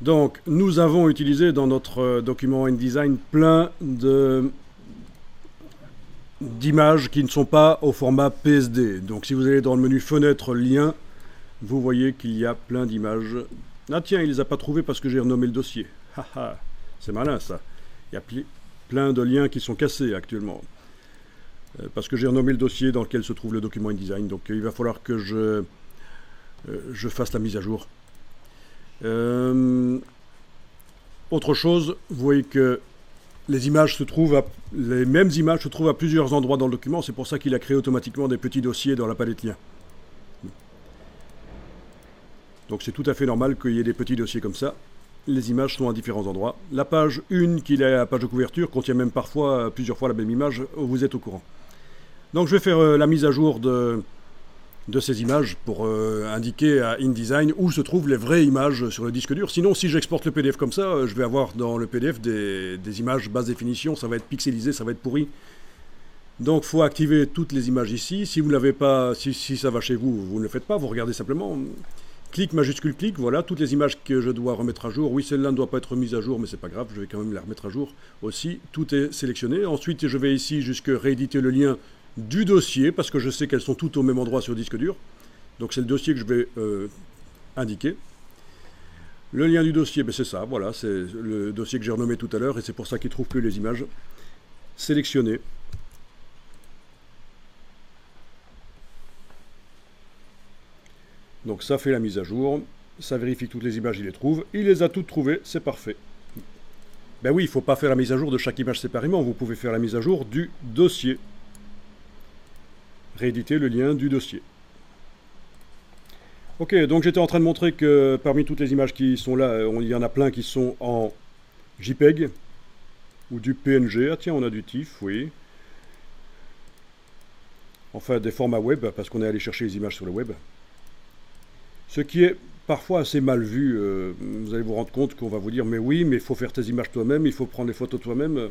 Donc, nous avons utilisé dans notre document InDesign plein d'images qui ne sont pas au format PSD. Donc, si vous allez dans le menu Fenêtre, Lien, vous voyez qu'il y a plein d'images. Ah tiens, il ne les a pas trouvées parce que j'ai renommé le dossier. Haha, c'est malin ça. Il y a plein de liens qui sont cassés actuellement. Parce que j'ai renommé le dossier dans lequel se trouve le document InDesign. Donc, il va falloir que je fasse la mise à jour. Autre chose, vous voyez que les mêmes images se trouvent à plusieurs endroits dans le document. C'est pour ça qu'il a créé automatiquement des petits dossiers dans la palette liens. Donc c'est tout à fait normal qu'il y ait des petits dossiers comme ça. Les images sont à différents endroits. La page 1, qui est la page de couverture, contient même parfois plusieurs fois la même image. Vous êtes au courant. Donc je vais faire la mise à jour de ces images pour indiquer à InDesign où se trouvent les vraies images sur le disque dur. Sinon, si j'exporte le PDF comme ça, je vais avoir dans le PDF des images basse définition, ça va être pixelisé, ça va être pourri. Donc, il faut activer toutes les images ici. Si vous ne l'avez pas, si ça va chez vous, vous ne le faites pas, vous regardez simplement. Clic, majuscule, clic, voilà, toutes les images que je dois remettre à jour. Oui, celle-là ne doit pas être remise à jour, mais c'est pas grave, je vais quand même la remettre à jour aussi. Tout est sélectionné. Ensuite, je vais ici jusque rééditer le lien du dossier, parce que je sais qu'elles sont toutes au même endroit sur le disque dur. Donc c'est le dossier que je vais indiquer. Le lien du dossier, ben c'est ça, voilà, c'est le dossier que j'ai renommé tout à l'heure, et c'est pour ça qu'il ne trouve plus les images. Sélectionner. Donc ça fait la mise à jour, ça vérifie que toutes les images, il les trouve. Il les a toutes trouvées, c'est parfait. Ben oui, il ne faut pas faire la mise à jour de chaque image séparément, vous pouvez faire la mise à jour du dossier. Rééditer le lien du dossier. Ok, donc j'étais en train de montrer que parmi toutes les images qui sont là, il y en a plein qui sont en JPEG ou du PNG. Ah tiens, on a du TIFF, oui. Enfin, des formats web, parce qu'on est allé chercher les images sur le web. Ce qui est parfois assez mal vu. Vous allez vous rendre compte qu'on va vous dire, mais oui, mais il faut faire tes images toi-même, il faut prendre les photos toi-même.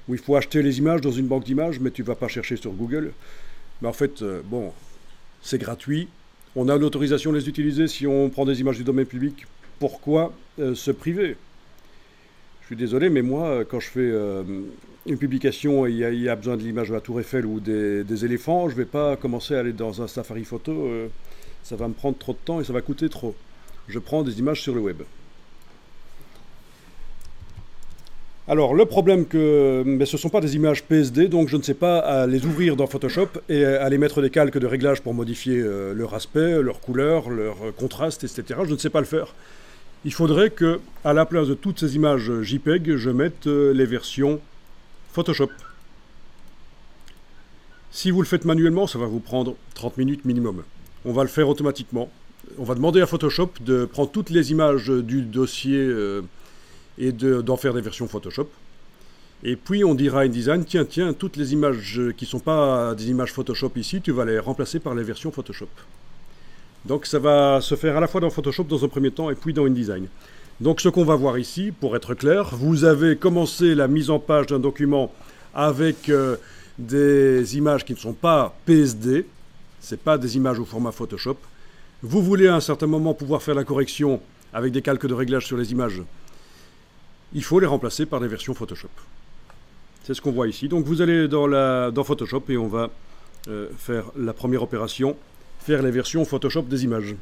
Ou il faut acheter les images dans une banque d'images, mais tu ne vas pas chercher sur Google. Mais en fait, bon, c'est gratuit. On a l'autorisation de les utiliser si on prend des images du domaine public. Pourquoi se priver? Je suis désolé, mais moi, quand je fais une publication et il y a besoin de l'image de la Tour Eiffel ou des éléphants, je ne vais pas commencer à aller dans un Safari photo. Ça va me prendre trop de temps et ça va coûter trop. Je prends des images sur le web. Alors, le problème ce ne sont pas des images PSD, donc je ne sais pas les ouvrir dans Photoshop et aller mettre des calques de réglage pour modifier leur aspect, leur couleur, leur contraste, etc. Je ne sais pas le faire. Il faudrait que, à la place de toutes ces images JPEG, je mette les versions Photoshop. Si vous le faites manuellement, ça va vous prendre 30 minutes minimum. On va le faire automatiquement. On va demander à Photoshop de prendre toutes les images du dossier et d'en faire des versions Photoshop. Et puis on dira à InDesign, tiens, toutes les images qui ne sont pas des images Photoshop ici, tu vas les remplacer par les versions Photoshop. Donc ça va se faire à la fois dans Photoshop dans un premier temps et puis dans InDesign. Donc ce qu'on va voir ici, pour être clair, vous avez commencé la mise en page d'un document avec des images qui ne sont pas PSD, ce n'est pas des images au format Photoshop. Vous voulez à un certain moment pouvoir faire la correction avec des calques de réglage sur les images. Il faut les remplacer par des versions Photoshop. C'est ce qu'on voit ici. Donc vous allez dans Photoshop et on va faire la première opération, faire les versions Photoshop des images.